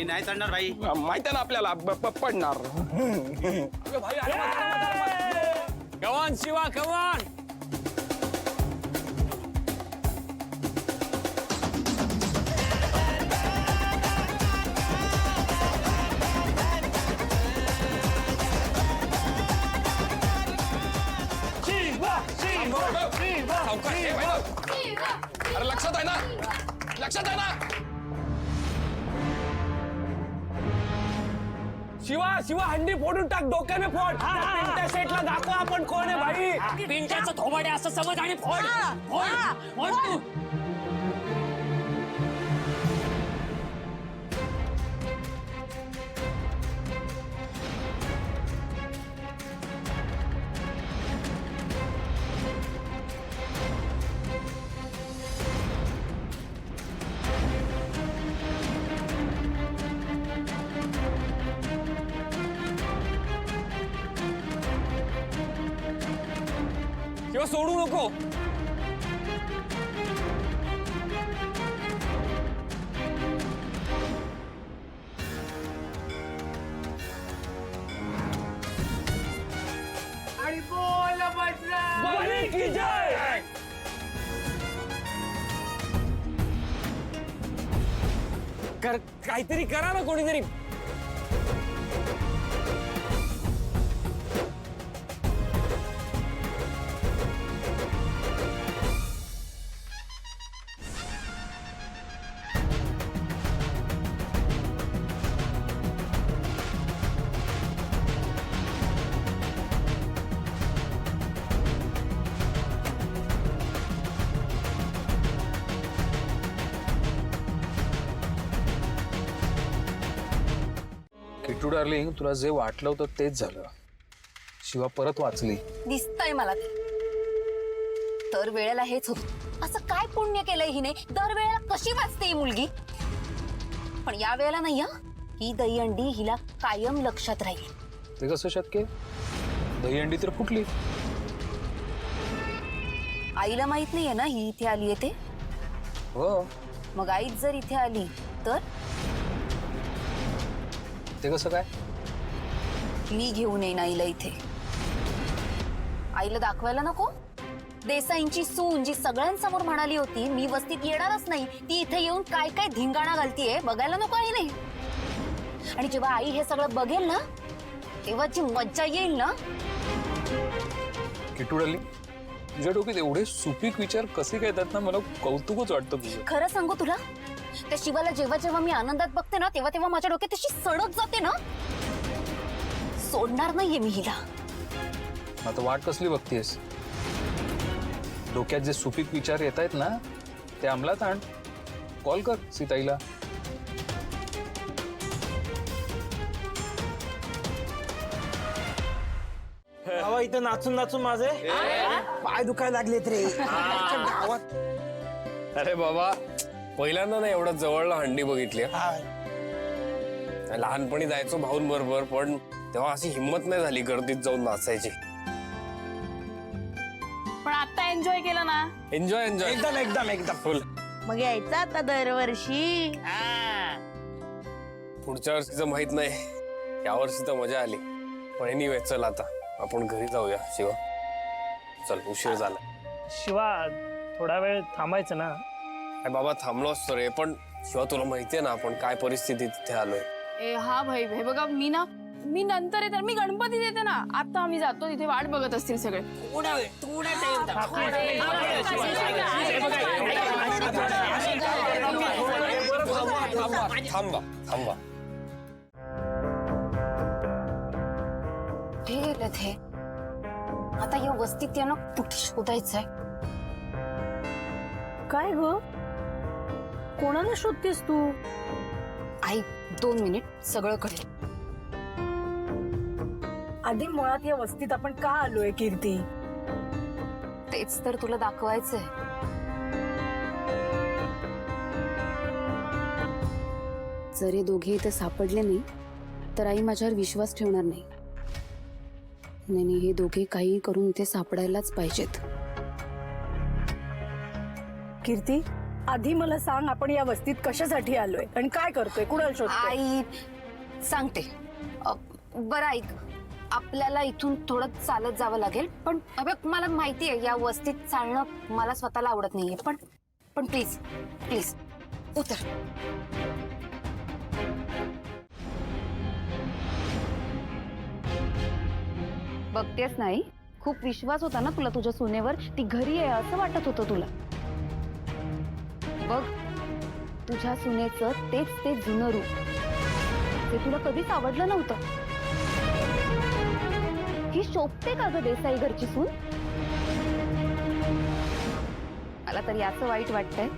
भाई नाही चढणार भाई. माहिती आहे ना आपल्याला पडणार. कमान शिवा कमान. अरे लक्षात आहे ना, लक्षात आहे ना. शिवा शिवा हंडी फोडून टाक, डोक्याने फोड. पिंट्या शेटला दाखव आपण कोण आहे भाई. पिंट्याचं थोबाडे असं समज आणि फोड फोड फोड तू. शिवा सोडू नको. आणि बोल बळी की जय. काहीतरी करा ना कोणीतरी. किट्टू डार्लिंग, तुला जे वाटलं होतं तेच झालं. शिवा परत वाचली. दिसतंय मला ते. दर वेळेला हेच होत. असं काय पुण्य केलंय हिने, दर वेळेला कशी वाचते ही मुलगी. पण या वेळेला नाही हा, ही दहीहंडी हिला कायम लक्षात राहील. ते कसं शक्य? दहीहंडी तर फुटली. आईला माहित नाहीये ना ही इथे आलीये ते. हो, मग आईच जर इथे आली तर ते कसं काय? मी घेऊन येईन आईला इथे. आईला दाखवायला नको. देसाईंची सून जी सगळ्यांसमोर म्हणाली होती मी वस्तीत येणारच नाही, ती इथे येऊन काय काय धिंगाणा घालतीये बघायला नको आईने. आणि जेव्हा आई हे सगळं बघेल ना तेव्हा जी मज्जा येईल ना. किट्टू डार्लिंग, तुझ्या डोक्यात एवढे सुपीक विचार कसे काय येतात ना, मला कौतुकच वाटतं तुझं. खरं सांगू तुला, त्या शिवाला जेव्हा जेव्हा मी आनंदात बघते ना तेव्हा तेव्हा माझ्या डोक्यात तशी सडक जाते ना. सोडणार नाहीये मी हिला. आता वाट कसली बघतीयस? डोक्यात जे सुपीक विचार येत आहेत ना ते अंमलात आण. कॉल कर सीताईला. बाबा इथं नाचून नाचून माझे पाय दुखायला लागलेत रे. गावात अरे बाबा, पहिल्यांदा ना एवढं जवळला हंडी बघितली. लहानपणी जायचो भाऊंबरोबर, पण तेव्हा अशी हिंमत नाही झाली गर्दीत जाऊन नाचायची. पण आता एन्जॉय केलं ना. एन्जॉय एन्जॉय एकदम एकदम एकदम फुल. मग यायचं आता दरवर्षी. पुढच्या वर्षीचं माहित नाही, या वर्षी तर मजा आली. पण एनिवे चल आता आपण घरी जाऊया. शिवा चल, उशीर झाला. शिवा थोडा वेळ थांबायचं ना. अरे बाबा थांबलो असतो रे, पण शिवा तुला माहितीये ना आपण काय परिस्थितीत तिथे आलोय. हा भाई हे बघा, मी नंतर येते, मी गणपतीत येते ना. आता आम्ही जातो, तिथे वाट बघत असतील सगळे. थांबा थांबा. हे गेलेत हे. आता या वस्तीत यांना कुठे शोधायचंय. काय ग, कोणाला शोधतेस तू? आई 2 मिनिट, सगळं कळेल. आधी मुळात या वस्तीत आपण का आलोय कीर्ती? तेच तर तुला दाखवायचंय. जर हे दोघे इथे सापडले नाही तर आई माझ्यावर विश्वास ठेवणार नाही. नाही, हे दोघे काही करून इथे सापडायलाच पाहिजेत. कीर्ती आधी मला सांग, आपण या वस्तीत कशासाठी आलोय आणि काय करतोय, कुणाला शोधतोय? आई सांगते. बरं ऐक, आपल्याला इथून थोडं चालत जावं लागेल, पण अबे मला माहिती आहे या वस्तीत चालणं मला स्वतःला आवडत नाहीये, पण प्लीज प्लीज उतर. बघतेस नाही, खूप विश्वास होता ना तुला तुझ्या सुनेवर, ती घरी आहे असं वाटत होतं तुला. बघ, तुझ्या सुनेचं तेच ते जुनं रूप, ते तुला कधीच आवडलं नव्हतं. ही शोभते का ग देसाई घरची सून? मला तर याचं वाईट वाटतंय,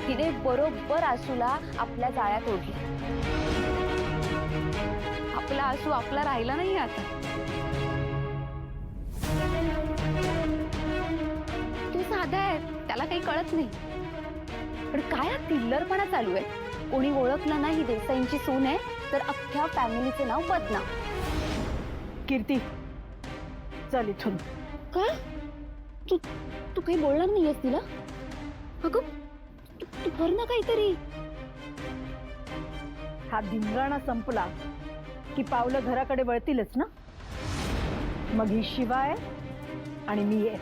तिने बरोबर आशूला आपल्या जाळ्यात ओढली. आपला आशू आपला राहिला नाही आता. तू साधा आहे, त्याला काही कळत नाही, पण काय हा किल्लरपणा चालू आहे. कोणी ओळखलं नाही ही देसाईंची सून आहे तर अख्ख्या फॅमिलीचं नाव बदनाम. कीर्ती, चल इथून. का तू तू काही बोलणार नाहीयेस तिला? अगं तू कर ना काहीतरी. हा धिंगाणा संपला की पावलं घराकडे वळतीलच ना. मग ही शिवा आहे आणि मी आहे.